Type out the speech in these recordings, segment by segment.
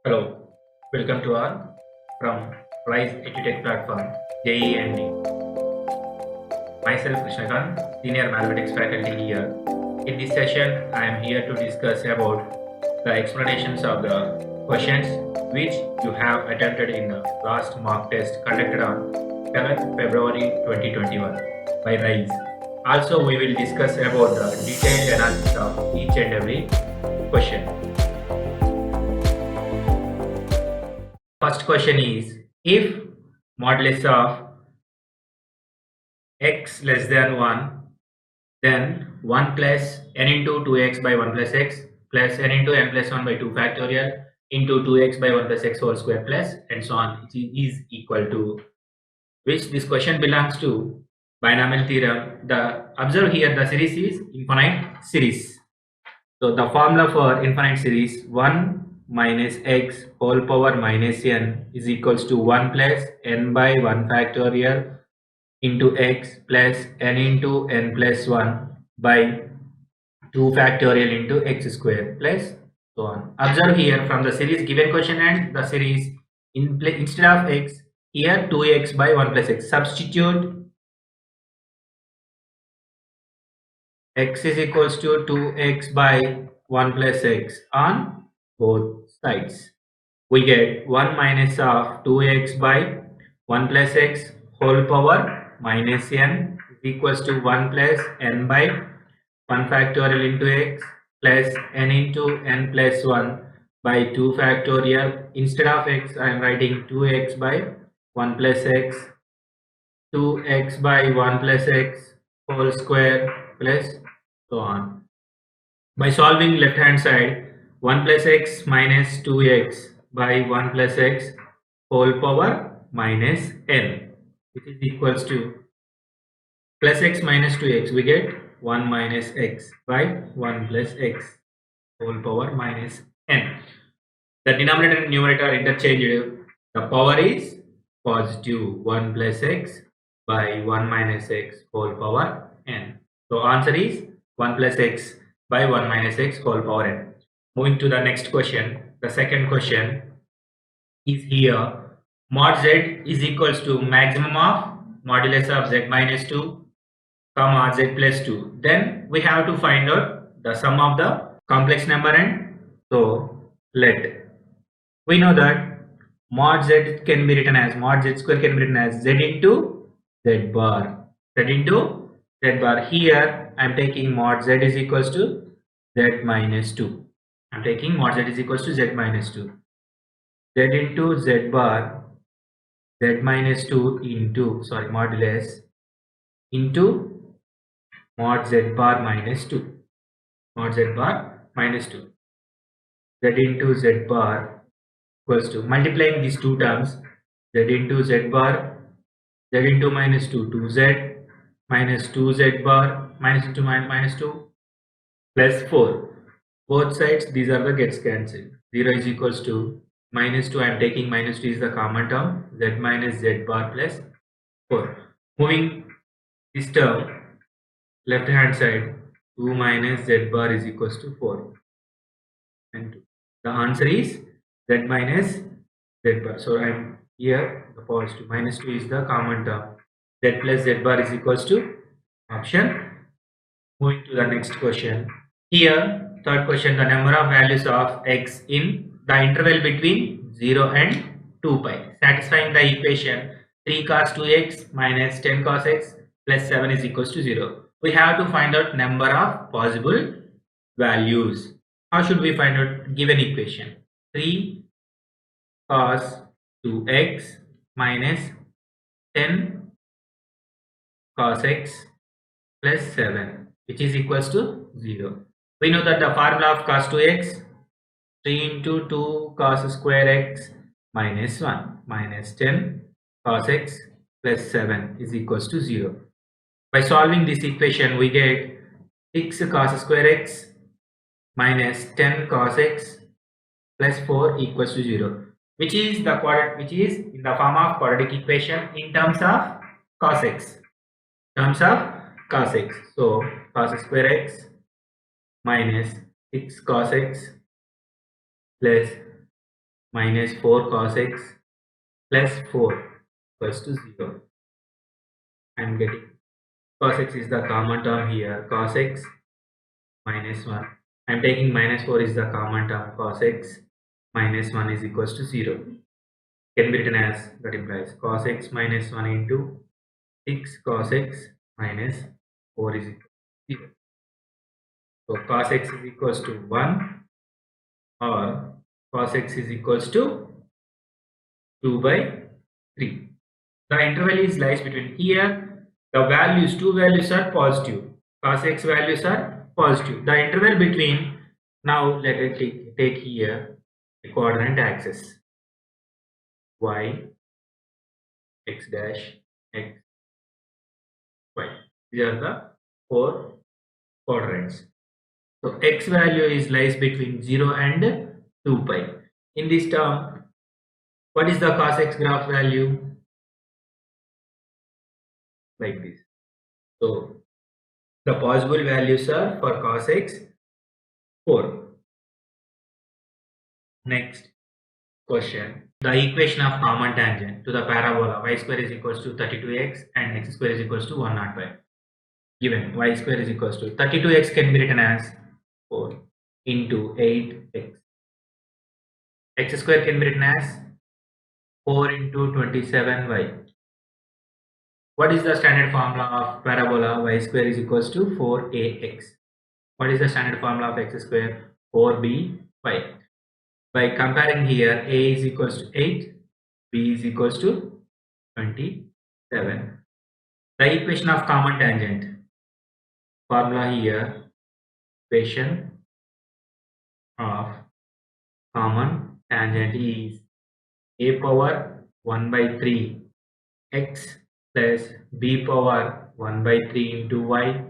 Hello, welcome to all from Rise EduTech platform JEND. Myself Krishnakant, Senior Mathematics faculty here. In this session, I am here to discuss about the explanations of the questions which you have attempted in the last mock test conducted on 7th February 2021 by Rise. Also, we will discuss about the detailed analysis of each and every question. First question is, if modulus of x less than 1, then 1 plus n into 2x by 1 plus x plus n into n plus 1 by 2 factorial into 2x by 1 plus x whole square plus and so on is equal to, which this question belongs to binomial theorem. Observe here, the series is infinite series. So the formula for infinite series, 1 minus x whole power minus n is equals to 1 plus n by 1 factorial into x plus n into n plus 1 by 2 factorial into x square plus so on. Observe here, from the series given question and the series, instead of x, here 2x by 1 plus x. Substitute x is equals to 2x by 1 plus x on both sides. We get 1 minus of 2x by 1 plus x whole power minus n is equals to 1 plus n by 1 factorial into x plus n into n plus 1 by 2 factorial. Instead of x, I am writing 2x by 1 plus x, 2x by 1 plus x whole square plus so on. By solving left hand side, 1 plus x minus 2x by 1 plus x whole power minus n, which is equals to plus x minus 2x, we get 1 minus x by 1 plus x whole power minus n. The denominator and numerator are interchanged. The power is positive 1 plus x by 1 minus x whole power n. So answer is 1 plus x by 1 minus x whole power n. Moving to the next question. The second question is here. Mod z is equals to maximum of modulus of z minus 2 comma z plus 2. Then we have to find out the sum of the complex number and so let. We know that mod z can be written as, mod z square can be written as z into z bar. Z into z bar. Here I am taking mod z is equals to z minus 2. I am taking mod z is equals to z minus 2. Z into z bar, z minus 2 into, sorry, modulus into mod z bar minus 2. Mod z bar minus 2. Z into z bar equals to, multiplying these two terms, z into z bar, z into minus 2, 2z minus 2z bar minus into minus 2 plus 4. Both sides, these are the gets cancelled. 0 is equals to minus 2. I am taking minus 2 is the common term, z minus z bar plus 4. Moving this term left hand side, 2 minus z bar is equals to 4 and 2. The answer is z minus z bar. So I am here, the positive minus 2 is the common term, z plus z bar is equals to option. Moving to the next question. Here, third question, the number of values of x in the interval between 0 and 2 pi, satisfying the equation 3 cos 2x minus 10 cos x plus 7 is equals to 0. We have to find out number of possible values. How should we find out given equation? 3 cos 2x minus 10 cos x plus 7, which is equals to 0. We know that the formula of cos 2x, 3 into 2 cos square x minus 1 minus 10 cos x plus 7 is equals to 0. By solving this equation, we get 6 cos square x minus 10 cos x plus 4 equals to 0, which is in the form of quadratic equation in terms of cos x. So cos square x minus 6 cos x plus minus 4 cos x plus 4 equals to 0. I am getting cos x is the common term here, cos x minus 1. I am taking minus 4 is the common term, cos x minus 1 is equals to 0. Can be written as, that implies cos x minus 1 into 6 cos x minus 4 is equal to 0. So cos x is equals to 1 or cos x is equals to 2 by 3. The interval is lies between here. The values, two values are positive. Cos x values are positive. The interval between, now let us take here the coordinate axis. Y, x dash, x, y. These are the 4 quadrants. So x value is lies between 0 and 2 pi. In this term, what is the cos x graph value? Like this. So the possible values are for cos x 4. Next question. The equation of common tangent to the parabola y square is equals to 32x and x square is equals to 105. Given y square is equals to 32x can be written as 4 into 8x. X square can be written as 4 into 27y. What is the standard formula of parabola y square is equals to 4ax? What is the standard formula of x square? 4by. By comparing here, a is equals to 8, b is equals to 27. The equation of common tangent. Formula here, equation of common tangent is a power 1 by 3 x plus b power 1 by 3 into y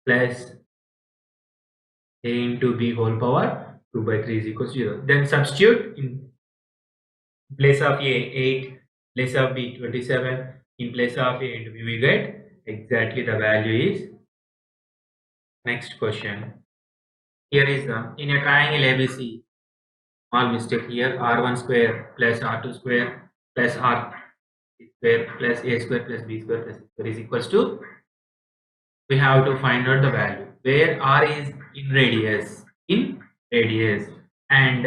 plus a into b whole power 2 by 3 is equals to 0. Then substitute in place of a 8, place of b 27, in place of a and b we get exactly the value is. Next question. Here is the, in a triangle ABC, small mistake here, r1 square plus r2 square plus r square plus a square plus b square plus c square is equals to, we have to find out the value where r is in radius, and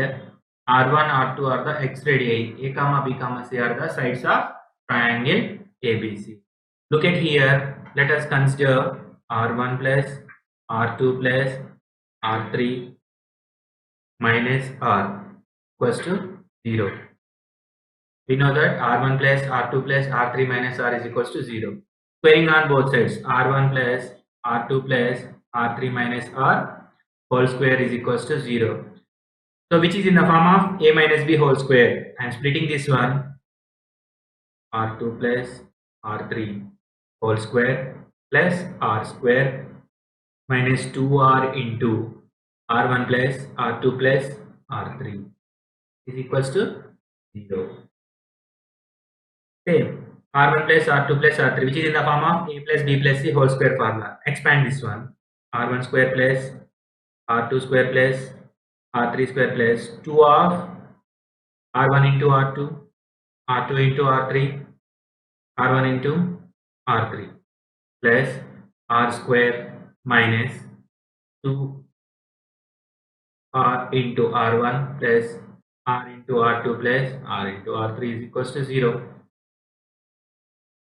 r1 r2 are the x radii, a comma b comma c are the sides of triangle ABC. Look at here, let us consider r1 plus r2 plus r3 minus r equals to 0. We know that r1 plus r2 plus r3 minus r is equals to 0. Squaring on both sides, r1 plus r2 plus r3 minus r whole square is equals to 0. So which is in the form of a minus b whole square. I am splitting this one, r2 plus r3 whole square plus r square minus 2r into r1 plus r2 plus r3 is equals to 0. Same, r1 plus r2 plus r3 which is in the form of a plus b plus c whole square formula. Expand this one, r1 square plus r2 square plus r3 square plus 2 of r1 into r2, r2 into r3, r1 into r3 plus r square minus 2 r into r1 plus r into r2 plus r into r3 is equals to 0.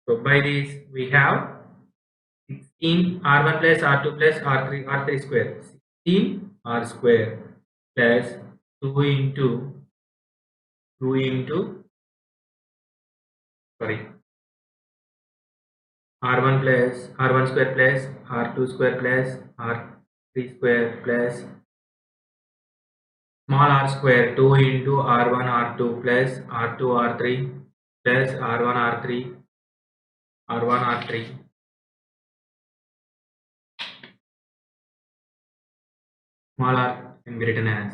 So by this we have 16 r1 plus r2 plus r3 square, 16 r square plus 2 into sorry, r1 plus r1 square plus r2 square plus r3 square plus small r square 2 into r1 r2 plus r2 r3 plus r1 r3 small r can be written as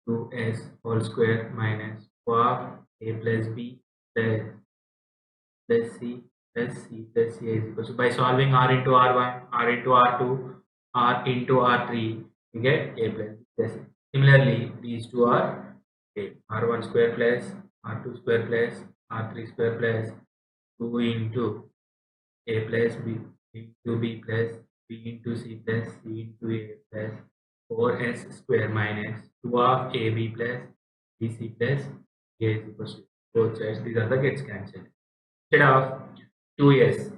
2s whole square minus 2 of a plus b plus c plus c plus c is equal to, by solving r into r1, r into r2, r into r3, we get a plus b plus c. Similarly, these two are r1 square plus r2 square plus r3 square plus 2 into a plus b into b plus b into c plus c into a plus 4s square minus 2 of ab plus bc plus a is equals to both sides. These are the gets cancelled. Instead of 2s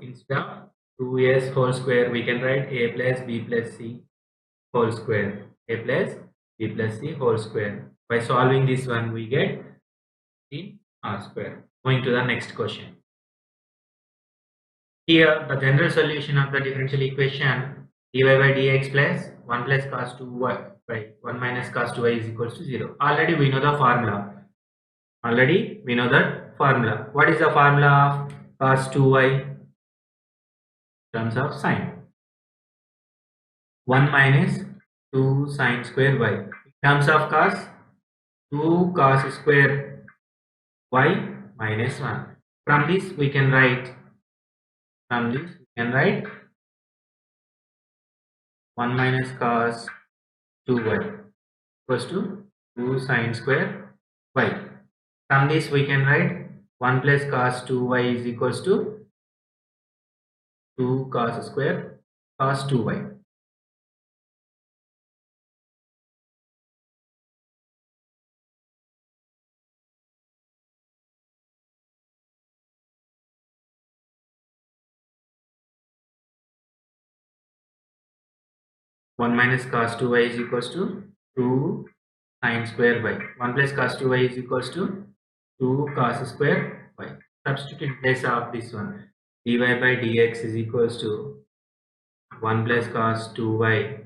whole square, we can write a plus b plus c whole square. A plus b plus c whole square. By solving this one, we get in r square. Going to the next question. Here, the general solution of the differential equation dy by dx plus 1 plus cos 2y by 1 minus cos 2y is equals to 0. Already we know the formula. Already we know that formula. What is the formula of cos 2y in terms of sine? 1 minus 2 sine square y. In terms of cos, 2 cos square y minus 1. From this we can write 1 minus cos 2y equals to 2 sine square y. From this we can write 1 plus cos 2y is equals to 2 cos square cos 2y. One minus cos 2y is equals to 2 sine square y. 1 plus cos 2y is equals to 2 cos square y. Substitute in place of this one. Dy by dx is equals to 1 plus cos 2y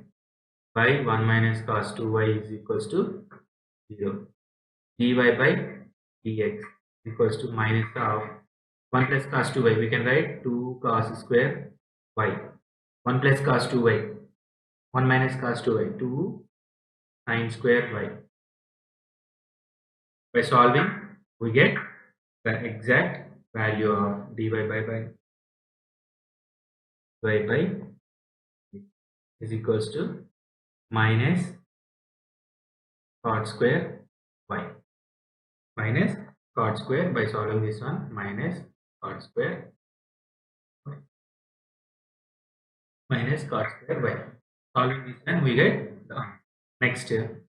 by 1 minus cos 2y is equals to 0. Dy by dx equals to minus of 1 plus cos 2y. We can write 2 cos square y. 1 plus cos 2y. 1 minus cos 2y. 2 sine square y. By solving, we get the exact value of dy by is equals to minus cot square y. Minus cot square, by solving this one, minus cot square y. Minus cot square y. Solving this one, we get the next given.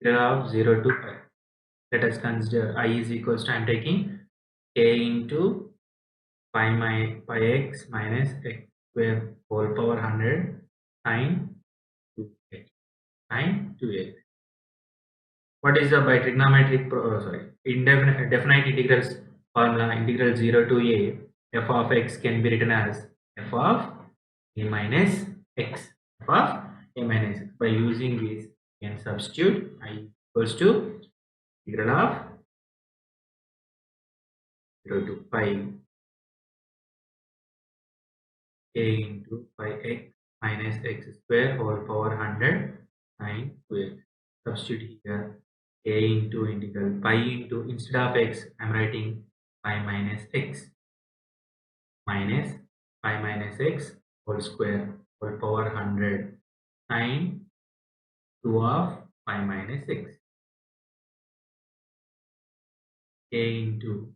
Of 0 to pi. Let us consider I is equals to, I am taking a into pi x minus x square whole power 100 sine 2x. Sine 2x. What is the by trigonometric definite integrals formula? Integral 0 to a f of x can be written as f of a minus x. F of a minus x. By using this, we can substitute I equals to integral of 0 to pi a into pi x minus x square whole power 100 sine 2x. Substitute here a into integral pi into, instead of x I am writing pi minus x minus pi minus x whole square whole power 100 sine 2 of pi minus x. A into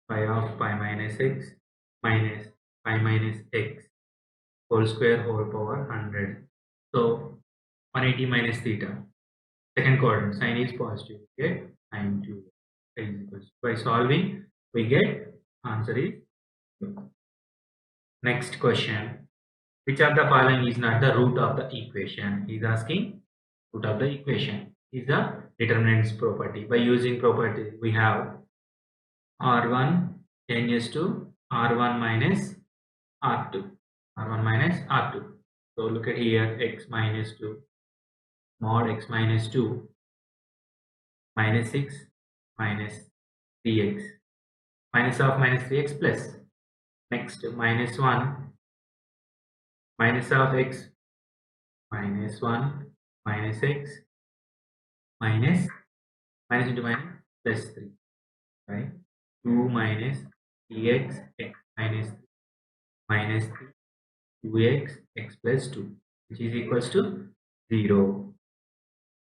pi of pi minus x minus pi minus x whole square whole power 100. So 180 minus theta. Second quadrant, sine is positive. Okay, sine 2 is equals. By solving, we get answer is 2. Next question. Which of the following is not the root of the equation? He is asking root of the equation is the determinants property. By using property, we have R1 changes to R1 minus R2. R1 minus R2. So look at here, x minus 2 mod x minus 2 minus 6 minus 3x minus of minus 3x plus. Next, minus 1 minus of x minus 1 minus x minus into minus plus 3, right? 2 minus 3x x minus 3 minus 3 2x x plus 2, which is equals to 0.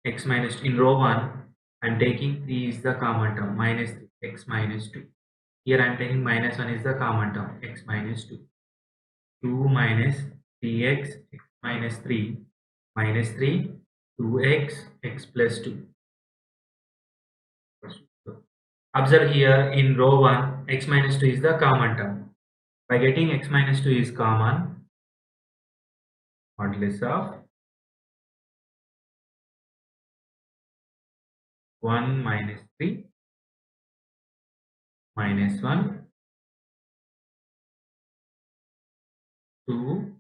X minus, in row 1 I am taking 3 is the common term, minus 3, x minus 2. Here I am taking minus 1 is the common term, x minus 2. 2 minus 3x x minus 3 minus 3 2x x plus 2. Observe here in row 1 x minus 2 is the common term. By getting x minus 2 is common, modulus of 1 minus 3 minus 1 2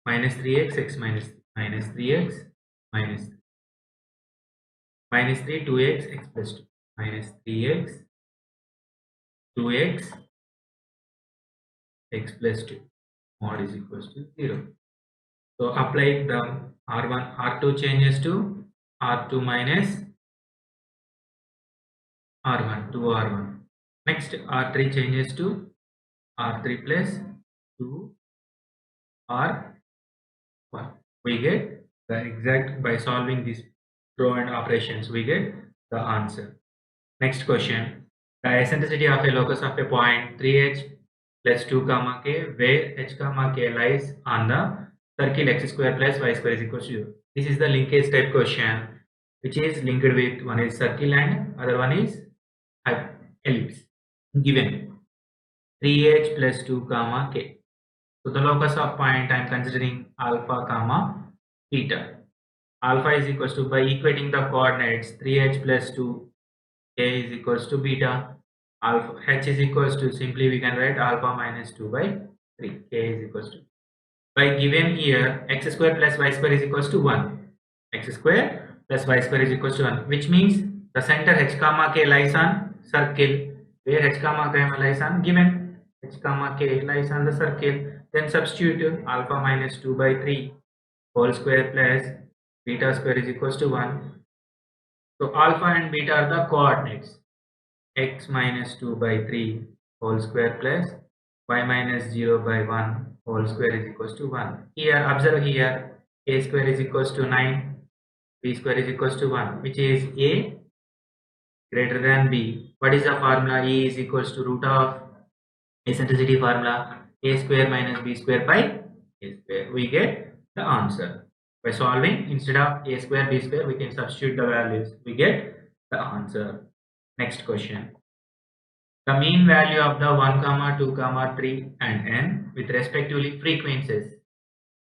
minus 3x x minus 3 minus 3x minus 3 minus 3 2x x plus 2 minus 3x 2x x plus 2 mod is equals to 0. So apply the R1 R2 changes to R2 minus R1 to R1. Next R3 changes to R3 plus 2 R1. We get the exact, by solving this row and operations we get the answer. Next question. The eccentricity of a locus of a point 3h plus 2 comma k where h comma k lies on the circle x square plus y square is equal to 0. This is the linkage type question which is linked with one is circle and other one is ellipse. Given 3h plus 2 comma k. So the locus of point I am considering alpha comma beta. Alpha is equals to, by equating the coordinates 3h plus 2 k is equals to beta. Alpha h is equals to, simply we can write alpha minus 2 by 3, k is equals to. By given here x square plus y square is equals to 1. X square plus y square is equals to 1, which means the center h comma k lies on circle, where h comma k lies on given h comma k lies on the circle. Then substitute alpha minus 2 by 3 whole square plus beta square is equals to 1. So alpha and beta are the coordinates. X minus 2 by 3 whole square plus y minus 0 by 1 whole square is equals to 1. Here observe here a square is equals to 9, b square is equals to 1, which is a greater than b. What is the formula? E is equals to root of eccentricity formula, a square minus b square by a square. We get the answer. By solving, instead of a square b square, we can substitute the values. We get the answer. Next question. The mean value of the 1 comma 2 comma 3 and n with respectively frequencies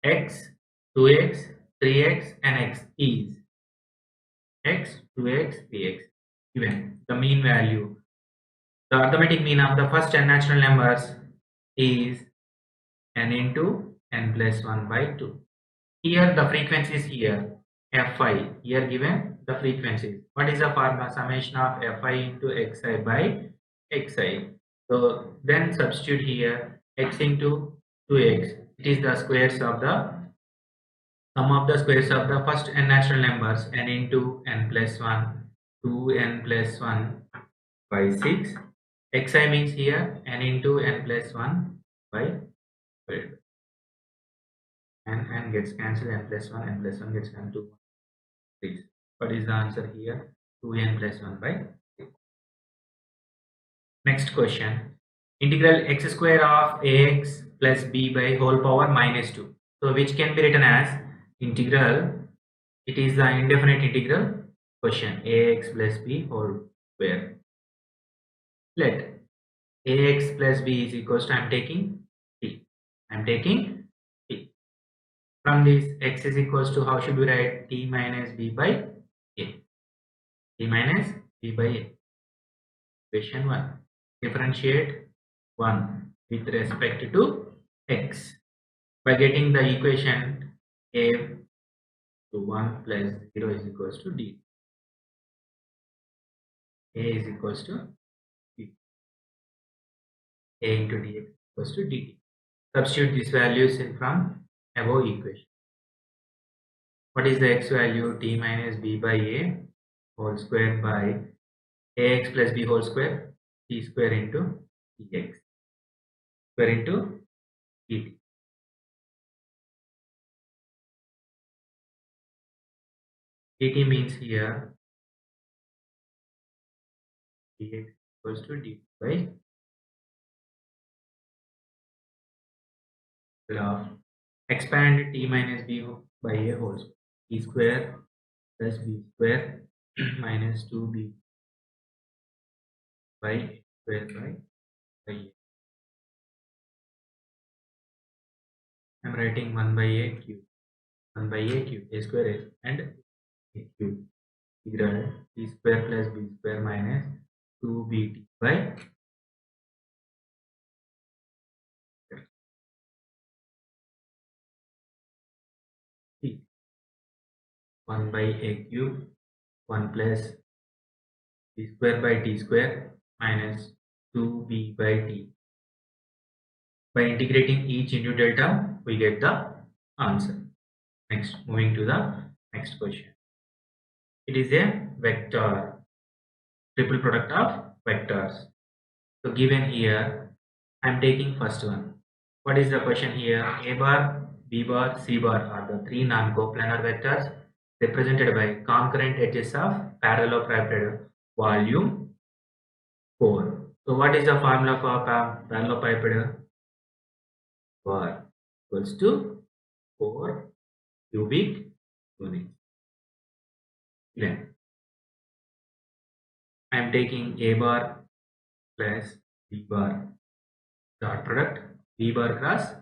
x, 2x, 3x and x is x, 2x, 3x. Given the mean value, the arithmetic mean of the first n natural numbers is n into n plus 1 by 2. Here the frequencies here fi, here given the frequencies. What is the formula? Summation of fi into xi by xi. So then substitute here x into 2x. It is the squares of the sum of the squares of the first n natural numbers, n into n plus 1, 2n plus 1 by 6. Xi means here n into n plus 1 by 12. And gets cancelled, n plus 1 gets cancelled to 6. What is the answer here? 2n plus 1 by 6. Next question. Integral x square of ax plus b by whole power minus 2. So which can be written as integral. It is the indefinite integral question. Ax plus b whole square. Let ax plus b is equals to, I am taking t. I am taking t. From this x is equals to, how should we write? T minus b by a. T minus b by a. Question 1. Differentiate 1 with respect to x by getting the equation a to 1 plus 0 is equals to d. A is equals to d. A into dx equals to dt. Substitute these values in from above equation. What is the x value? T minus b by a whole square by ax plus b whole square, t square into dx. square into dt. Dt means here dx equals to dt by graph. Expand t minus b by a whole square. T square plus b square minus 2b by a square by a. I'm writing 1 by a cube. 1 by a cube. A square is and a cube. Integral t square plus b square minus 2bt by t. 1 by a cube 1 plus t square by t square minus 2b by t. By integrating each into delta, we get the answer. Next, moving to the next question. It is a vector, triple product of vectors. So given here, I am taking first one. What is the question here? A bar, B bar, C bar are the three non-coplanar vectors represented by concurrent edges of parallelepiped volume 4. So what is the formula for parallelepiped? Bar equals to 4 cubic units. Then I am taking A bar plus B bar dot product B bar cross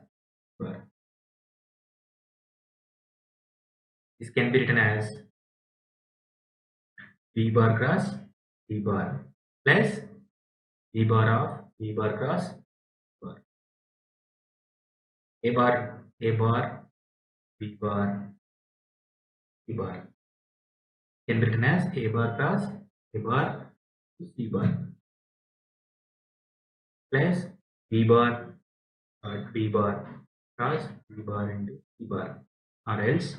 bar. This can be written as B bar cross B bar plus B bar of B bar cross bar. A bar B bar B bar can be written as A bar cross A bar to C bar plus B bar dot B bar cross B bar into C bar, or else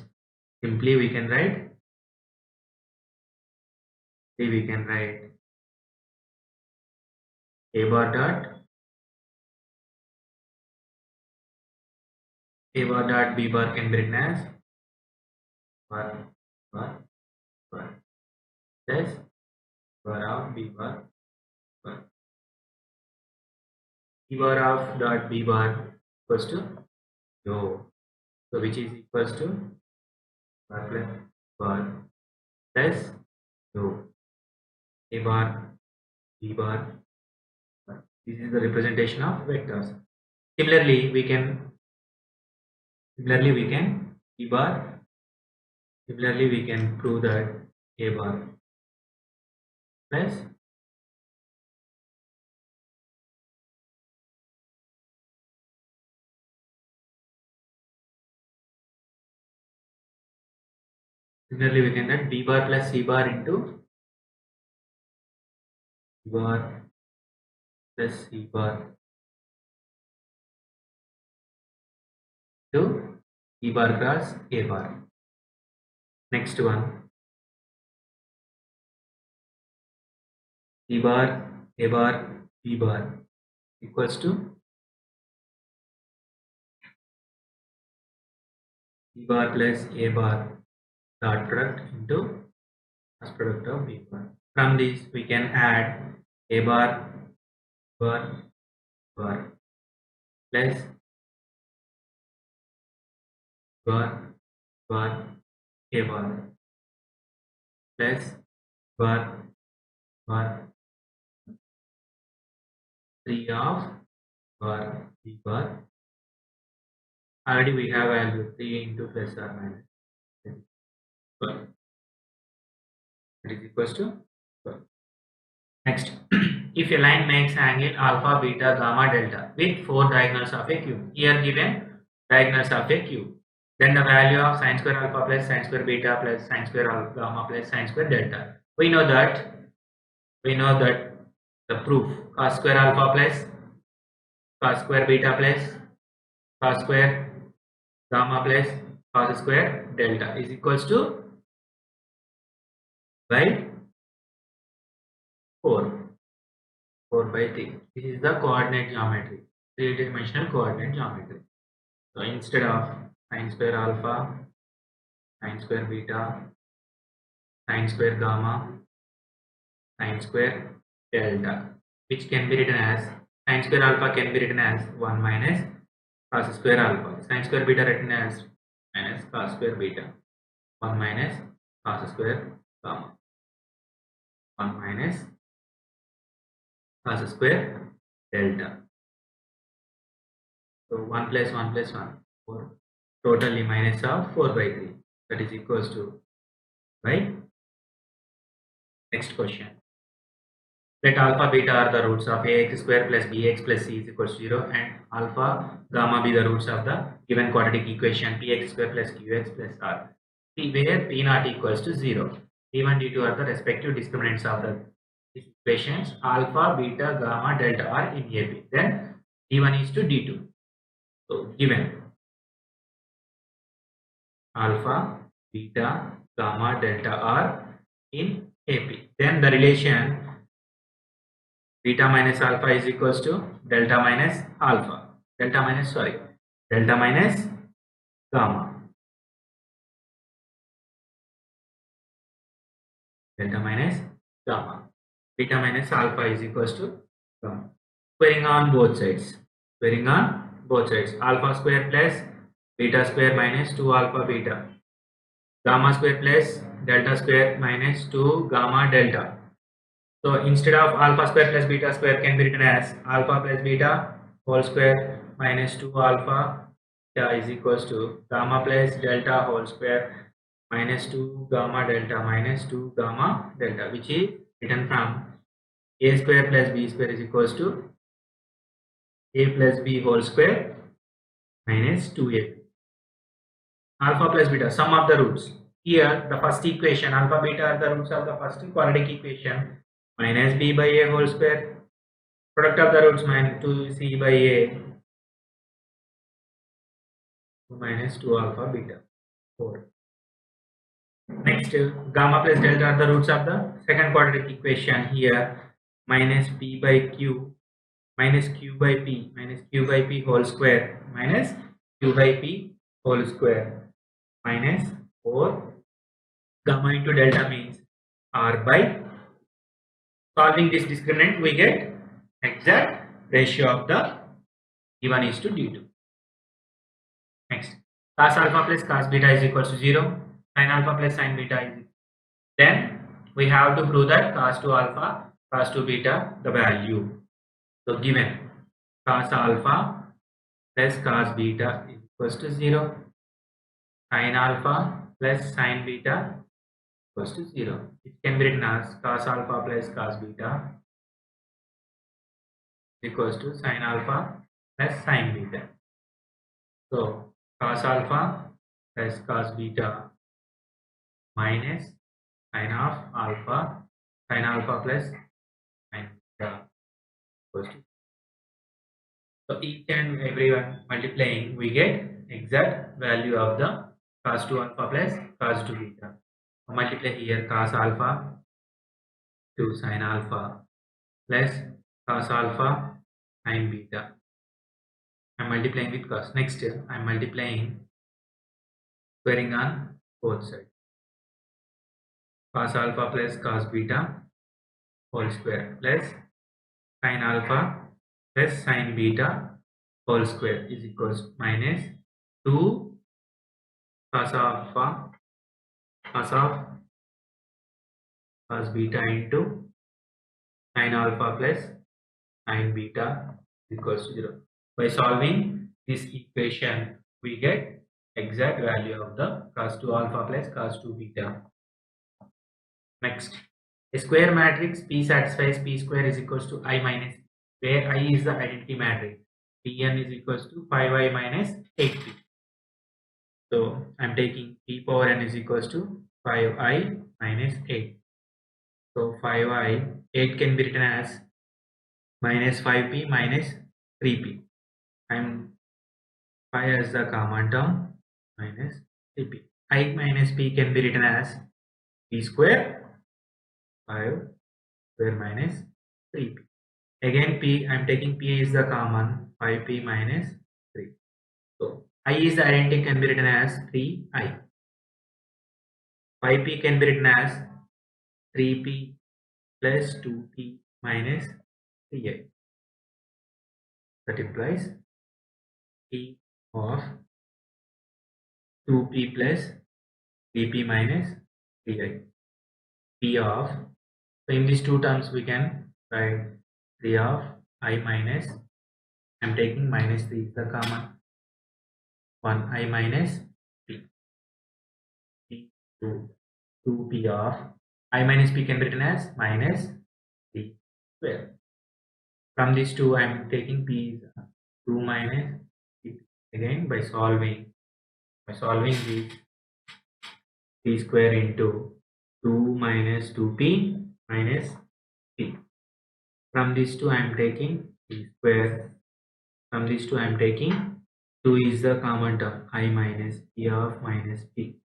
simply we can write A bar dot B bar can be written as bar bar bar plus bar of B bar bar. B bar of dot B bar equals to rho. So which is equals to bar plus bar plus rho. A bar B bar. This is the representation of vectors. Similarly, we can B bar. Similarly, we can prove that A bar plus similarly we can get B bar plus C bar into B bar plus C bar to B bar cross A bar. Next one, B bar A bar B bar equals to B bar plus A bar dot product into cross product of B bar. From this we can add A bar bar bar plus bar bar A bar plus bar bar 3 of bar B bar. Already we have value 3 into plus or minus 12. That is equals to 12. Next, if a line makes angle alpha, beta, gamma, delta with 4 diagonals of a cube, here given diagonals of a cube, then the value of sine square alpha plus sine square beta plus sine square gamma plus sine square delta. We know that the proof cos square alpha plus cos square beta plus cos square gamma plus cos square delta is equals to by 4 by 3. This is the coordinate geometry. three-dimensional coordinate geometry. So instead of sine square alpha, sine square beta, sine square gamma, sine square delta, which can be written as sine square alpha can be written as 1 minus cos square alpha. Sine square beta written as minus cos square beta. 1 minus cos square gamma. 1 minus cos square delta. So 1 plus 1 plus 1, 4. Totally minus of 4 by 3. That is equals to, right? Next question. Let alpha beta are the roots of ax square plus bx plus c is equals to 0 and alpha gamma be the roots of the given quadratic equation px square plus qx plus r. P where p not equals to 0. d1 d2 are the respective discriminants of the equations. Alpha, beta, gamma, delta are in AP. Then d1 is to d2. So given alpha, beta, gamma, delta are in AP. Then the relation beta minus alpha is equals to delta minus alpha. Delta minus gamma. Delta minus gamma. Beta minus alpha is equals to gamma. Squaring on both sides. Squaring on both sides. Alpha square plus beta square minus 2 alpha beta. Gamma square plus delta square minus 2 gamma delta. So instead of alpha square plus beta square can be written as alpha plus beta whole square minus 2 alpha beta is equals to gamma plus delta whole square minus 2 gamma delta minus 2 gamma delta, which is written from a square plus b square is equals to a plus b whole square minus 2a. Alpha plus beta, sum of the roots. Here the first equation alpha beta are the roots of the first quadratic equation. Minus b by a whole square, product of the roots minus 2c by a minus 2 alpha beta 4. Next gamma plus delta are the roots of the second quadratic equation. Here minus p by q minus q by p minus q by p whole square minus q by p whole square minus 4. Gamma into delta means r by. Solving this discriminant we get exact ratio of the d1 is to d2. Next, cos alpha plus cos beta is equals to 0. Sin alpha plus sin beta is equal. Then we have to prove that cos 2 alpha, cos 2 beta the value. So given cos alpha plus cos beta is equals to 0. Sin alpha plus sin beta equals to 0. It can be written as cos alpha plus cos beta equals to sin alpha plus sin beta. So cos alpha plus cos beta minus sin of alpha, sin alpha plus sin beta equals to. So each and every one multiplying we get exact value of the cos 2 alpha plus cos 2 beta. Multiply here cos alpha to sin alpha plus cos alpha sin beta. I'm multiplying with cos. Next I'm multiplying squaring on both sides. Cos alpha plus cos beta whole square plus sin alpha plus sin beta whole square is equals minus 2 cos alpha cos of cos beta into sin alpha plus sin beta equals to 0. By solving this equation we get exact value of the cos 2 alpha plus cos 2 beta. Next, a square matrix P satisfies P square is equals to I minus, where I is the identity matrix. Pn is equals to 5i minus 8p. So I'm taking p power n is equals to 5i minus 8. So 5i, 8 can be written as minus 5p minus 3p. I'm 5 as the common term minus 3p. I minus p can be written as p square 5 square minus 3p. Again p, I'm taking p is the common, 5p minus 3. So I is the identity can be written as 3i. 5p can be written as 3p plus 2p minus 3i. That implies p of 2p plus 3p minus 3i. P of, so in these two terms we can write 3 of I minus, I am taking minus 3 is the common, 1 I minus p, p 2p of I minus p can be written as minus 3 square. From these two I am taking p is 2 minus p. Again by solving this p square into 2 minus 2p minus p. From these two I am taking p square. From these two I am taking 2 is the common term, I minus p of minus p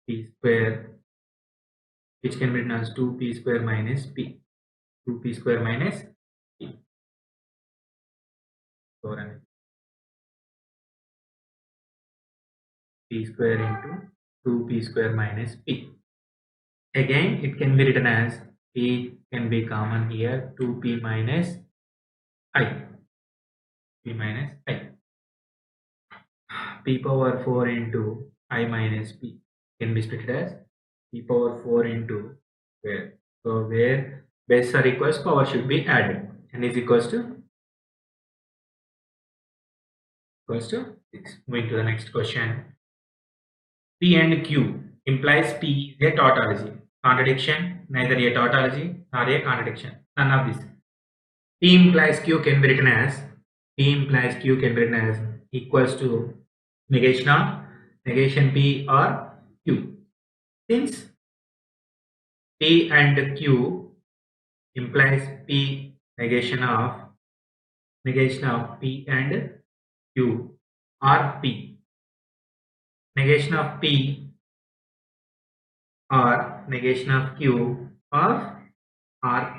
square, which can be written as 2p square minus p. 2p square minus p. So p square into 2p square minus p. Again it can be written as p can be common here, 2p minus I. P minus I. P power 4 into I minus p can be split as p power 4 into where. So where base are equals, power should be added, and is equals to 6. Moving to the next question. P and Q implies P is a tautology. Contradiction, neither a tautology nor a contradiction. None of this. P implies Q can be written as equals to negation P or Q. Since P and Q implies P negation of P and Q or P. Negation of P or negation of Q of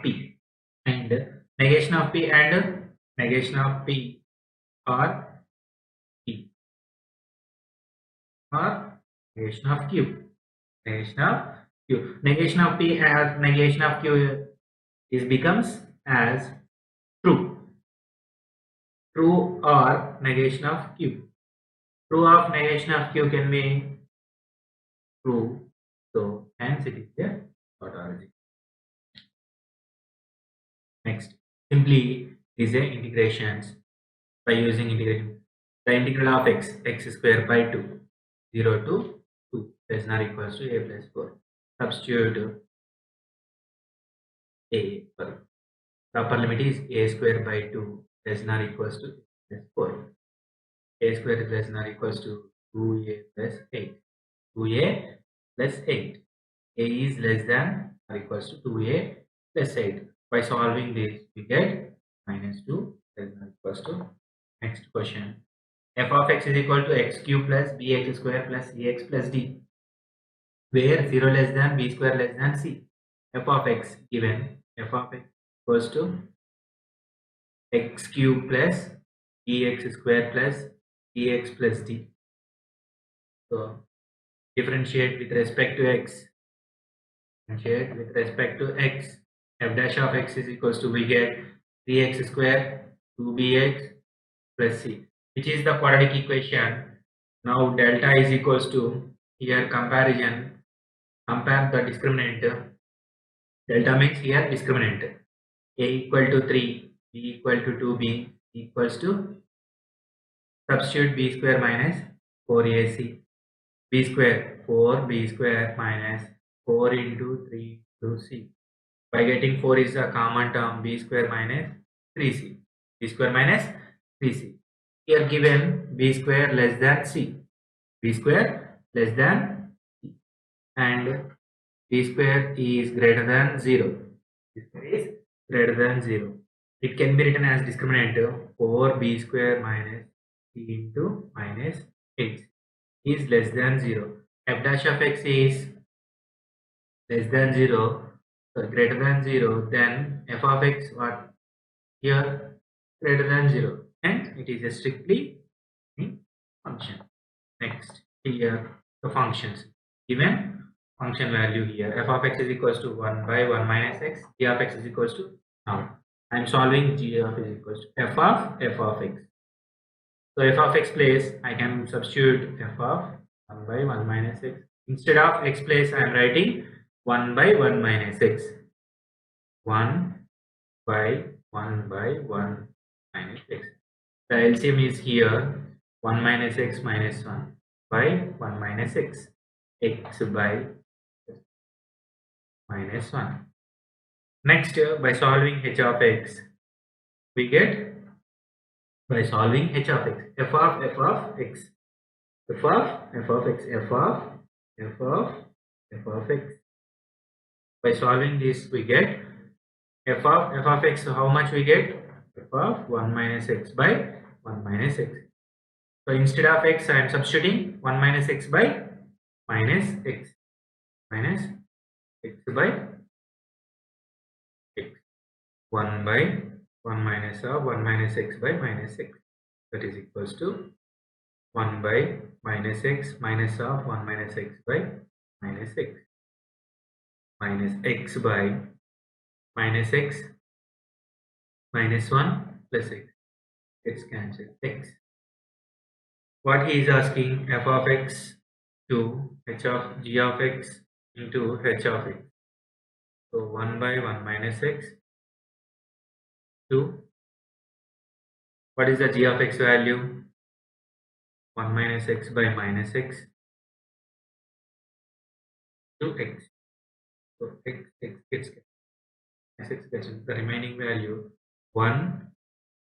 P, and negation of P and negation of P or P or negation of Q. Negation of Q. Negation of P as negation of Q is becomes as true. True or negation of Q. True of negation of Q can be true. So hence it is a tautology. Next, simply is a integrations by using integration. The integral of x square by 2, 0 to 2 less than or equals to a plus 4. Substitute a. Proper limit is a square by 2 less than or equals to plus 4. A square is less than or equals to 2a plus 8. 2a plus 8. A is less than or equals to 2a plus 8. By solving this, we get minus 2 less than or equals to. Next question. F of x is equal to x cube plus bx square plus cx plus d, where 0 less than b square less than c. F of x given, f of x equals to x cube plus bx square plus cx plus d. So differentiate with respect to x. Differentiate with respect to x. F dash of x is equals to, we get 3x square 2bx plus c, which is the quadratic equation. Now delta is equals to, here comparison, compare the discriminant. Delta means here discriminant. A equal to 3, b equal to 2b equals to, substitute b square minus 4ac, b square 4b square minus 4 into 3 into c. By getting 4 is a common term, b square minus 3c, b square minus 3c. Here given b square less than c, b square less than c, and b square is greater than 0. B square is greater than 0. It can be written as discriminant 4b square minus c into minus 8 is less than 0. F dash of x is less than 0, or greater than 0, then f of x what? Here greater than 0. and it is a strictly function. Next, here the functions. Given function value here, f of x is equals to 1 by 1 minus x, g of x is equals to, now I am solving g of x is equals to f of x. So f of x place, I can substitute f of 1 by 1 minus x. Instead of x place, I am writing 1 by 1 minus x. 1 by 1 by 1 minus x. The LCM is here 1 minus x minus 1 by 1 minus x. X by minus 1. Next, by solving h of x, we get, by solving h of x, f of x, f of x, f of x. By solving this, we get f of x. So how much we get? F of 1 minus x by 1 minus x. So instead of x, I am substituting 1 minus x by minus x, minus x by x. 1 by 1 minus of 1 minus x by minus x, that is equals to 1 by minus x minus of 1 minus x by minus x, minus x by minus x minus 1 plus x. It's cancelled. X. What he is asking, f of x to h of g of x into h of x. So 1 by 1 minus x to, what is the g of x value? 1 minus x by minus x to x. So x gets the remaining value 1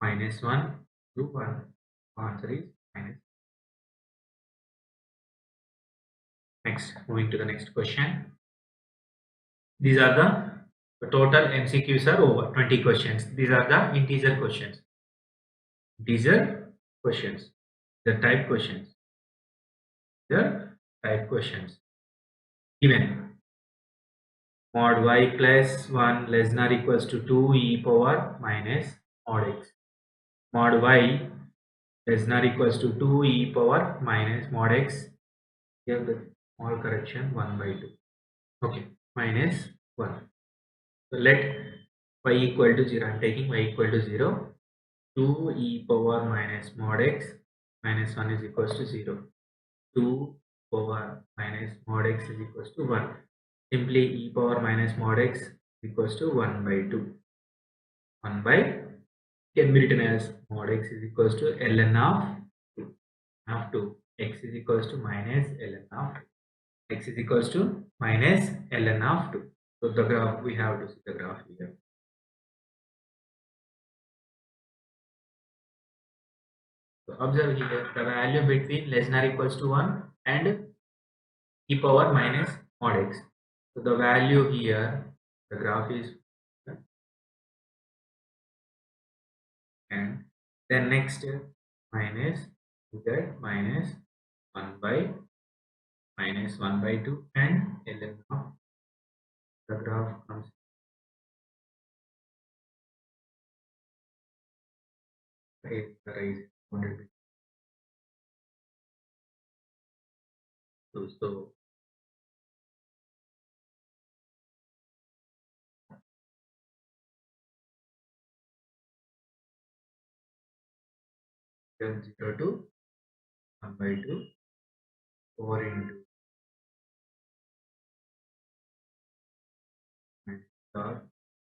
minus 1 to 1. Answer is minus. Next, moving to the next question. These are the total MCQs are over 20 questions. These are the integer questions. Integer questions. The type questions. The type questions. Given mod y plus 1 less than or equals to 2 e power minus mod x. Mod y less than or equals to 2 e power minus mod x. Here the small correction 1 by 2. Okay, minus 1. So let y equal to 0. I am taking y equal to 0. 2 e power minus mod x minus 1 is equals to 0. 2 power minus mod x is equals to 1. Simply e power minus mod x is equals to 1 by 2. 1 by can be written as mod x is equals to ln of 2. X is equals to minus ln of 2. X is equals to minus ln of 2. So the graph, we have to see the graph here. So observe here the value between less than or equals to 1 and e power minus mod x. So the value here, the graph is, and then next minus, we get minus 1 by minus 1 by 2 and ln of the graph comes rise 100. So then 0 to 1 by 2 4 into minus star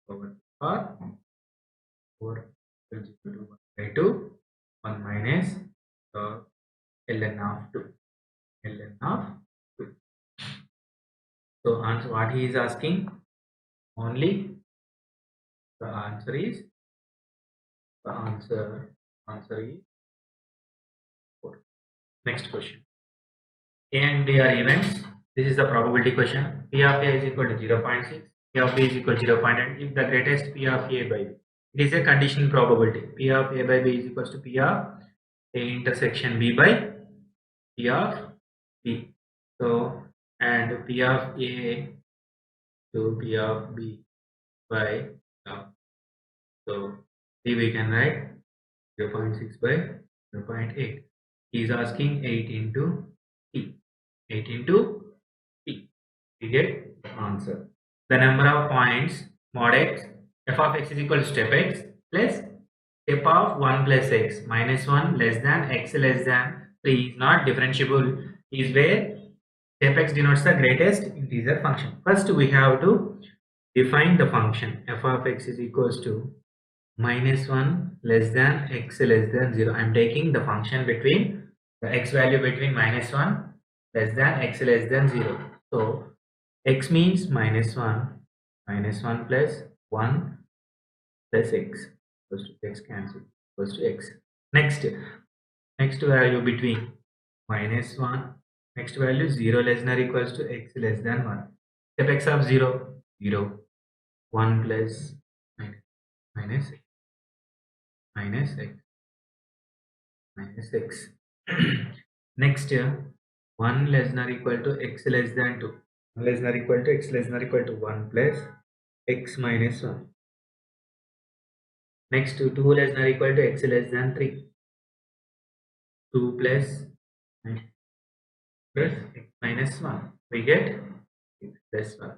over r 4 0 to 1 by 2 1 minus ln of 2 ln of 2. So answer what he is asking, only the answer is answer is 4. Next question. A and B are events. This is the probability question. P of A is equal to 0.6. P of B is equal to 0.8. If the greatest P of A by B. It is a conditional probability. P of A by B is equals to P of A intersection B by P of B. So, and P of A to P of B by so B we can write 0.6 by 0.8. He is asking 8 into t. 8 into t. We get the answer. The number of points mod x f of x is equal to step x plus step of 1 plus x minus 1 less than x less than 3 is not differentiable is where step x denotes the greatest integer function. First we have to define the function f of x is equals to minus 1 less than x less than 0. I am taking the function between the x value between minus 1 less than x less than 0. So x means minus 1 plus 1 plus x equals to x cancel equals to x. Next value between minus 1, next value 0 less than or equals to x less than 1. Step x of 0, 0, 1 plus minus x minus x minus x. Next 1 less than or equal to x less than 2. 1 less than or equal to x less than or equal to 1 plus x minus 1. Next 2 less than or equal to x less than 3. 2 plus x minus 1. We get x plus 1.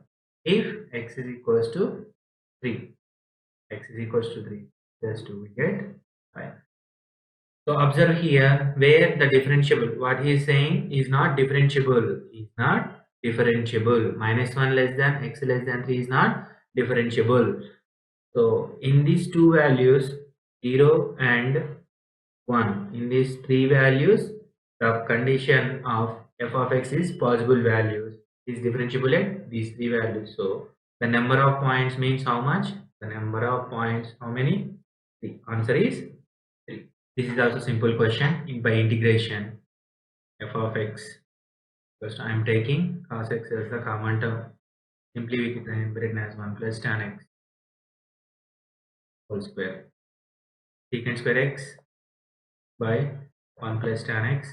If x is equals to 3. X is equals to 3 plus 2. We get 5. So observe here where the differentiable, what he is saying is not differentiable, is not differentiable. Minus 1 less than x less than 3 is not differentiable. So in these two values 0 and 1, in these three values the condition of f of x is possible values is differentiable at these three values. So the number of points means how much? The number of points, how many? The answer is 3. This is also simple question in by integration f of x. First I am taking cos x as the common term. Simply we can written as 1 plus tan x whole square. Secant square x by 1 plus tan x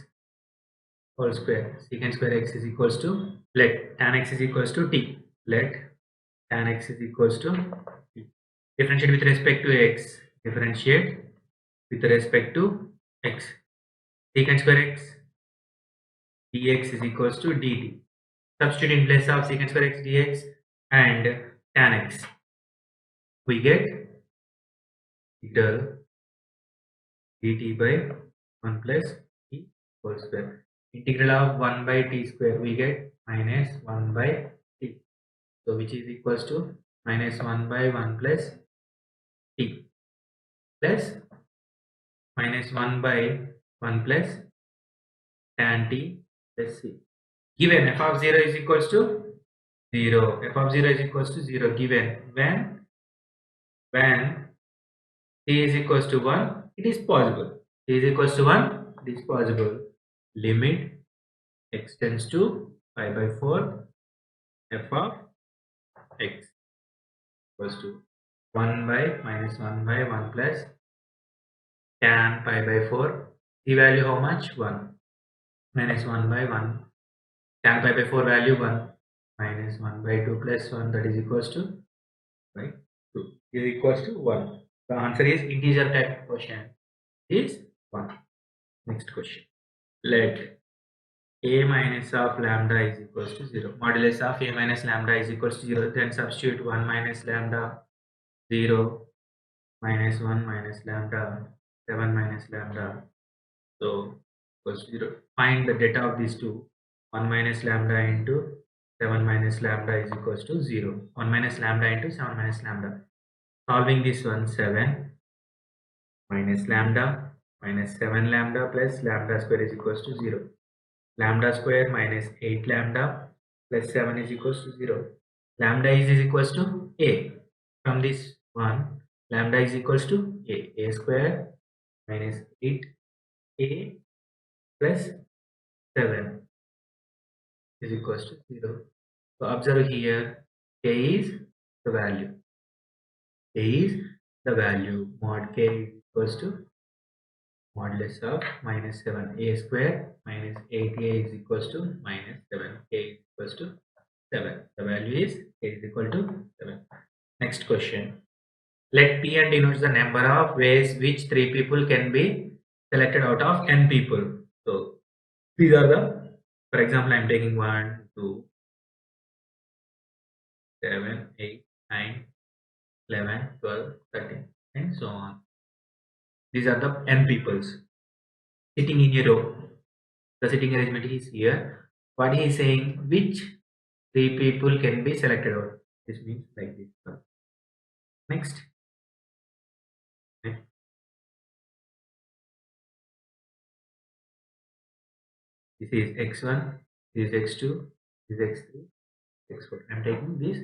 whole square. Secant square x is equals to, let tan x is equals to t. Let tan x is equals to t. Differentiate with respect to x. Differentiate with respect to x. Secant square x dx is equals to dt. Substitute in place of secant square x dx and tan x. We get integral dt by 1 plus t whole square. Integral of 1 by t square we get minus 1 by t. So which is equals to minus 1 by 1 plus t plus minus 1 by 1 plus tan t plus c. Given f of 0 is equals to 0. F of 0 is equals to 0 given when t is equals to 1, it is possible. T is equals to 1, it is possible. Limit x tends to pi by 4 f of x equals to 1 by minus 1 by 1 plus tan pi by 4. The value how much? 1 minus 1 by 1. Tan pi by 4 value 1 minus 1 by 2 plus 1, that is equals to by 2 is equals to 1. The answer is integer type question is 1. Next question. Let a minus of lambda is equals to 0. Modulus of a minus lambda is equals to 0. Then substitute 1 minus lambda, 0 minus 1 minus lambda, 7 minus lambda. So equals to 0. Find the data of these two. 1 minus lambda into 7 minus lambda is equals to 0. 1 minus lambda into 7 minus lambda. Solving this one, 7 minus lambda minus 7 lambda plus lambda square is equals to 0. Lambda square minus 8 lambda plus 7 is equals to 0. Lambda is equals to a. From this one, lambda is equals to a. A square minus 8a plus 7 is equals to 0. So observe here, a is the value. A is the value. Mod k is equals to modulus of minus 7. A square minus 8a is equals to minus 7. K is equals to 7. The value is k is equal to 7. Next question. Let Pn denotes the number of ways which 3 people can be selected out of n people. So these are the, for example, I'm taking 1, 2, 7, 8, 9, 11, 12, 13, and so on. These are the n peoples sitting in a row. The sitting arrangement is here. What he is saying, which 3 people can be selected out. This means like this. Next. This is x1, this is x2, this is x3, x4. I'm taking these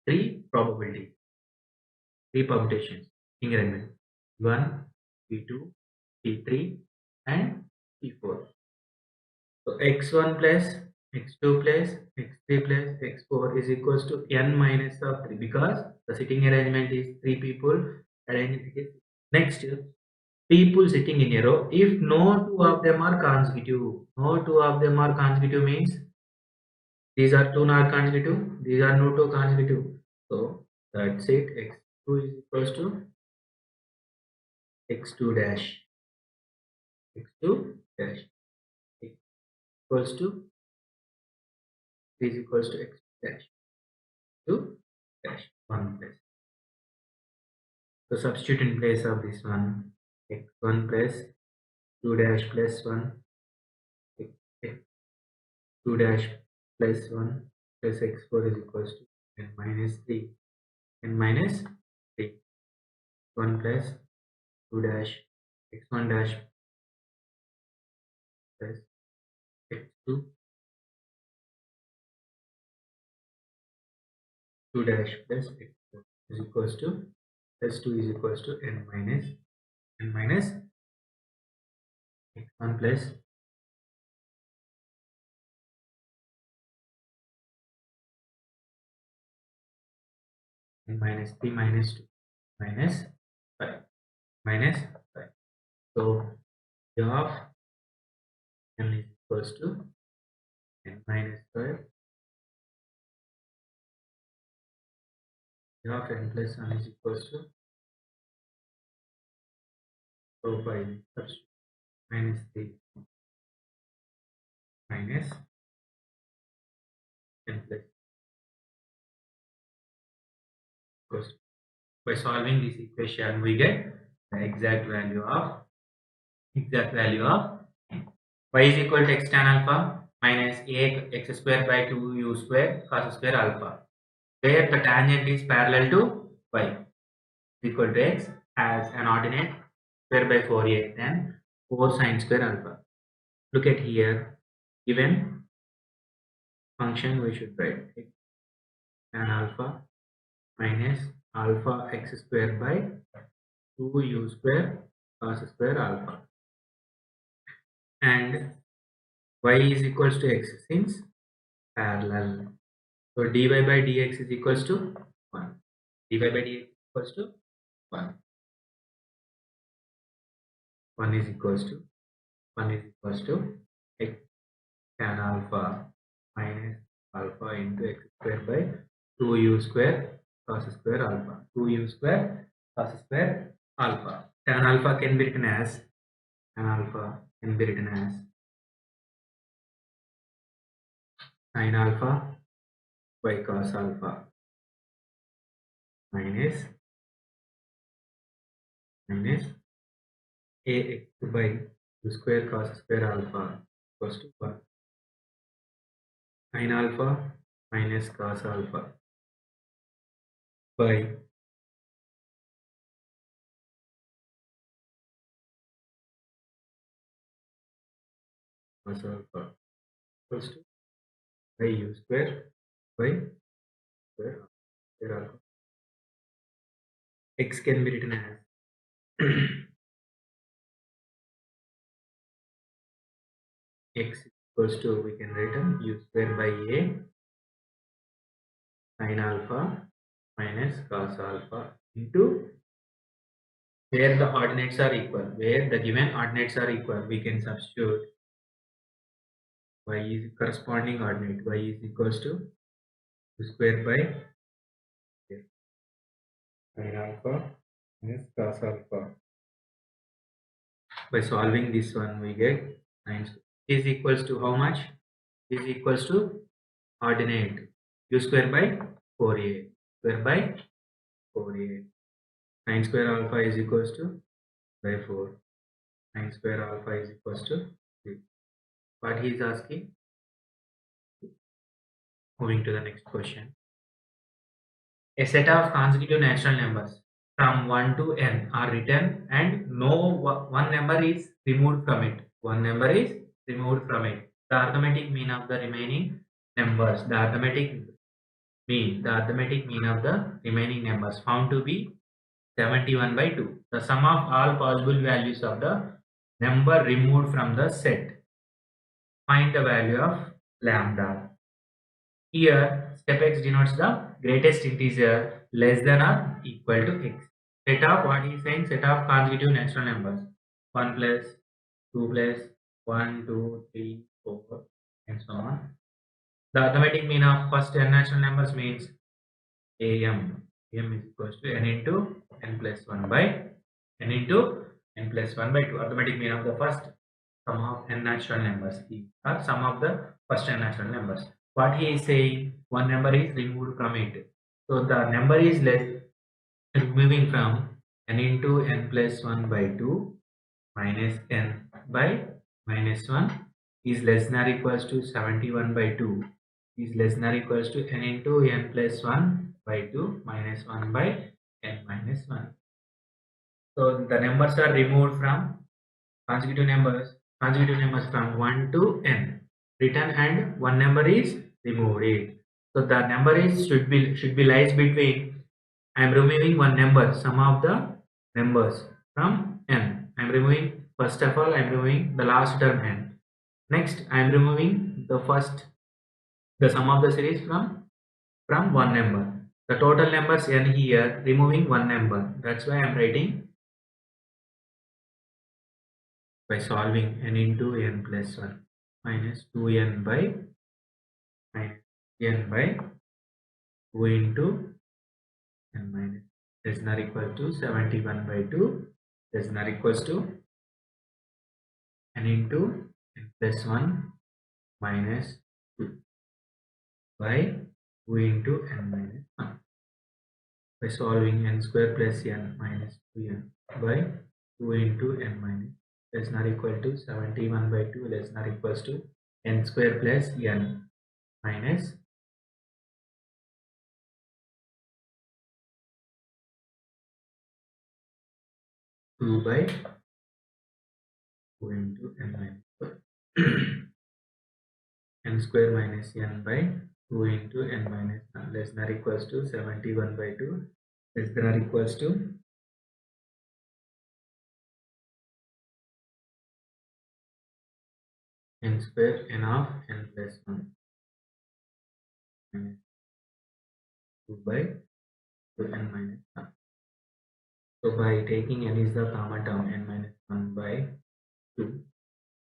3 probabilities, 3 permutations in arrangement. 1, P2, P3, and P4. So x1 plus x2 plus x3 plus x4 is equals to n minus of 3 because the sitting arrangement is 3 people. Arrangement is next. People sitting in a row, if no two of them are consecutive, no two of them are consecutive means these are two not consecutive, these are no two consecutive. So that's it. X2 is equals to x2 dash, x2 dash equals to is equals to x dash 2 dash 1 plus. So substitute in place of this one, x1 plus 2 dash plus 1, x 2 dash plus 1 plus x4 is equals to n minus 3, n minus 3, 1 plus 2 dash x1 dash plus x2 2 dash plus x4 is equals to plus 2 is equals to n minus x1 plus n minus 3 minus 2 minus 5 minus 5. So g of n is equals to n minus 5. G of n plus 1 is equals to 4 5 minus 3 minus n plus equals to. By solving this equation, we get the exact value of y is equal to x tan alpha minus a x square by 2 u square cos square alpha, where the tangent is parallel to y is equal to x has an ordinate square by 4a then 4 sine square alpha. Look at here, given function we should write x tan alpha minus alpha x square by 2 u square cos square alpha, and y is equals to x since parallel. So dy by dx is equals to 1. Dy by dx is equals to 1. 1 is equals to 1 is equals to x tan alpha minus alpha into x square by 2u square cos square alpha. 2u square cos square alpha. Tan alpha can be written as sin alpha by cos alpha minus ax by 2 square cos square alpha equals to 1. Sin alpha minus cos alpha by cos alpha equals to by u square by square alpha. X can be written as x equals to, we can write u square by a sin alpha minus cos alpha into where the ordinates are equal, where the given ordinates are equal, we can substitute y is corresponding ordinate, y is equals to u square by sin alpha minus cos alpha. By solving this one, we get 9 is equals to how much? Is equals to ordinate u square by 4a square by 4a. 9 square alpha is equals to by 4. 9 square alpha is equals to 3. What he is asking? Moving to the next question. A set of consecutive natural numbers from 1 to n are written and one number is removed from it. One number is removed from it. The arithmetic mean of the remaining numbers. The arithmetic mean of the remaining numbers found to be 71 by 2. The sum of all possible values of the number removed from the set. Find the value of lambda. Here, step x denotes the greatest integer less than or equal to x. Set of what he is saying, set of consecutive natural numbers 1 plus 2 plus 1, 2, 3, 4, and so on. The arithmetic mean of first n natural numbers means am. Am is equals to n into n plus 1 by n into n plus 1 by 2. Arithmetic mean of the first sum of n natural numbers or sum of the first n natural numbers. What he is saying, one number is removed from it. So the number is less, removing from n into n plus 1 by 2 minus n by minus 1 is less than or equals to 71 by 2 is less than or equals to n into n plus 1 by 2 minus 1 by n minus 1. So the numbers are removed from consecutive numbers from 1 to n written and one number is removed. So the number is should be lies between, I am removing one number, sum of the numbers from n. I am removing, first of all I am removing the last term n. Next I am removing the sum of the series from one number. The total numbers n here, removing one number. That's why I am writing by solving n into n plus 1 minus 2n by minus n by 2 into n minus less than or equal to 71 by 2 less than or equals to n into n plus 1 minus 2 by 2 into n minus 1. By solving n square plus n minus 2n by 2 into n minus less than or equal to 71 by 2 less than or equals to n square plus n minus 2 by 2 into n minus 1. N square minus n by 2 into n minus 1 less than or equals to 71 by 2 less than or equals to n square n of n plus 1 minus 2 by 2 n minus 1. So by taking n is the common term, n minus 1 by 2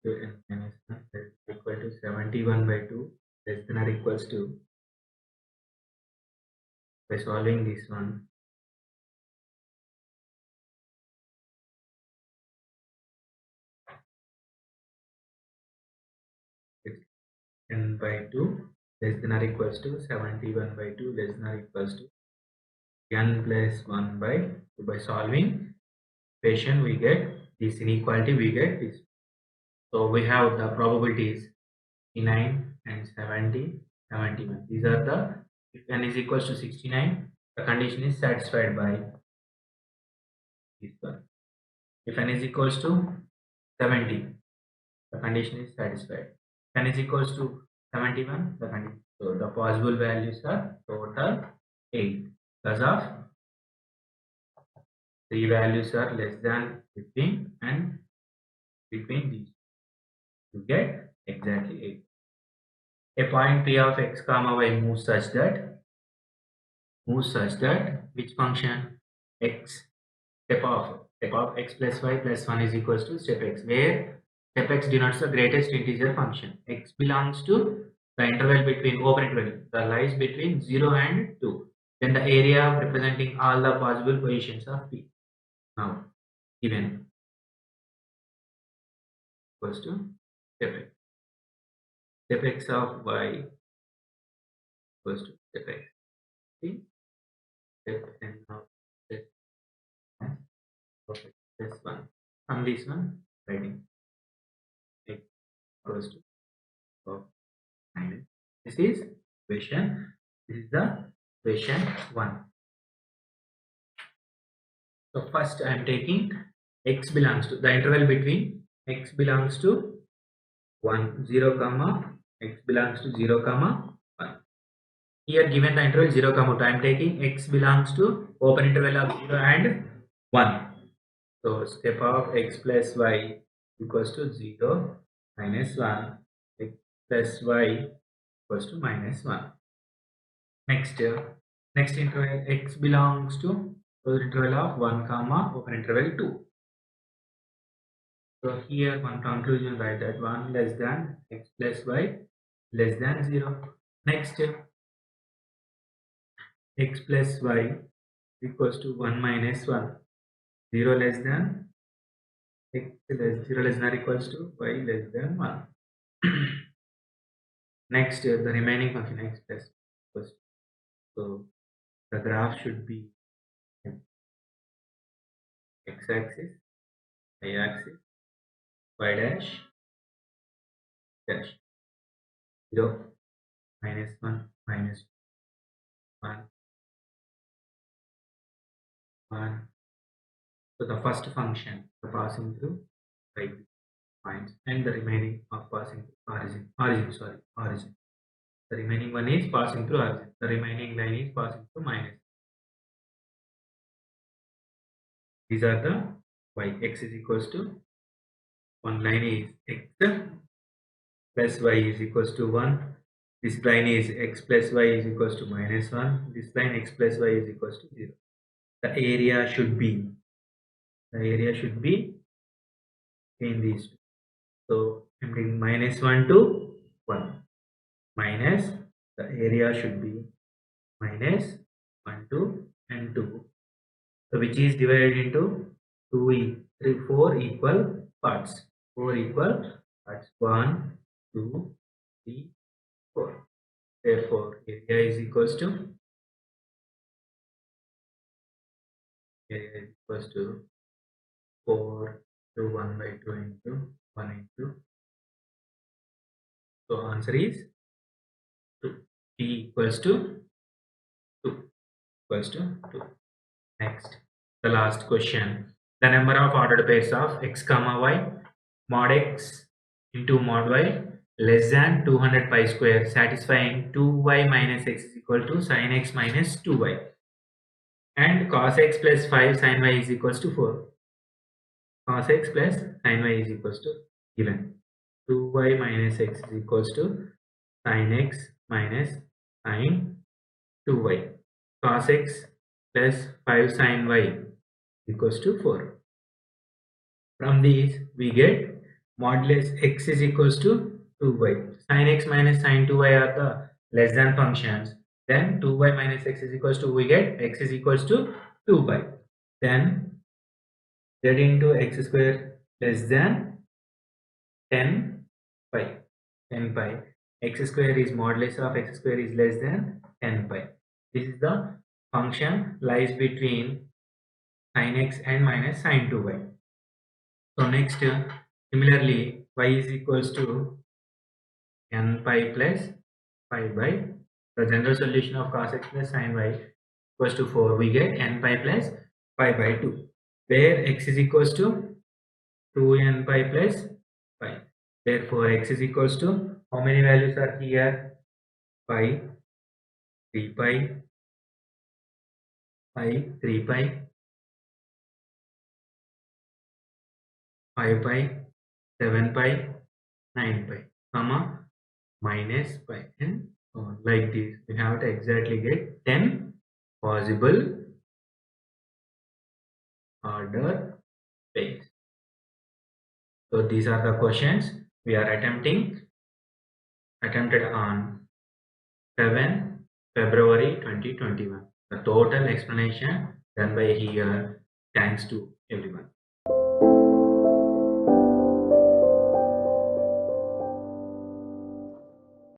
to n minus 1 is equal to 71 by 2 less than or equals to, by solving this one, it's n by 2 less than or equals to 71 by 2 less than or equals to n plus 1 by 2. By solving equation we get this inequality, we get this. So we have the probabilities 69 and 70, 71. These are the, if n is equals to 69, the condition is satisfied by this one. If n is equals to 70, the condition is satisfied. If n is equals to 71, the condition. So the possible values are total 8. Because of 3 values are less than 15 and between these, you get exactly 8. A point p of x comma y moves such that which function x, step of x plus y plus 1 is equals to step x, where step x denotes the greatest integer function. X belongs to the interval between, open interval that lies between 0 and 2. Then the area representing all the possible positions of p. Now given equals to f x of y equals to f x. See, f n of x of x plus 1. From this one, writing x equals to of minus. This is equation. This is the equation 1. So first I am taking x belongs to the interval between x belongs to 1 0 comma x belongs to 0 comma 1. Here given the interval 0 comma 2, I am taking x belongs to open interval of 0 and 1. So step of x plus y equals to 0 minus 1, x plus y equals to minus 1. Next interval x belongs to open interval of 1 comma open interval 2. So here one conclusion, write that 1 less than x plus y less than 0. Next x plus y equals to 1 minus 1. 0 less than x less 0 less than or equals to y less than 1. Next the remaining function x plus equals to, so the graph should be x axis, y axis, y dash dash 0 minus 1 minus 1 1. So the first function passing through right points and the remaining are passing through origin. The remaining one is passing through origin. The remaining line is passing through minus. These are the y. X is equals to one line is x plus y is equals to 1. This line is x plus y is equals to minus 1. This line x plus y is equals to 0. The area should be in these two. So I'm taking minus 1 to 1 minus the area should be minus 1 to and 2. So which is divided into 4 equal parts. 4 equal parts. 1, 2, 3, 4. Therefore, area is equals to 4 to 1 by 2 into 1 into. So answer is 2. T equals to 2 equals to 2. Next, the last question. The number of ordered pairs of x comma y mod x into mod y less than 200 pi square satisfying 2y minus x is equal to sin x minus 2y and cos x plus 5 sin y is equals to 4. Cos x plus sin y is equals to given 2y minus x is equals to sin x minus sin 2y. Cos x plus 5 sin y equals to 4. From these we get modulus x is equals to 2y. Sin x minus sin 2y are the less than functions. Then 2y minus x is equals to, we get x is equals to 2y. Then z into x square less than 10 pi. 10 pi. X square is modulus of x square is less than 10 pi. This is the function lies between sin x and minus sin 2y. So next, similarly, y is equals to n pi plus pi by the general solution of cos x plus sin y equals to 4. We get n pi plus pi by 2, where x is equals to 2n pi plus pi. Therefore, x is equals to how many values are here? Pi, 3 pi, 3 pi, 5 pi, 7 pi, 9 pi, comma minus pi, and so on. Like this, we have to exactly get 10 possible order pairs. So these are the questions we are attempted on 7 February 2021. The total explanation done by here. Thanks to everyone.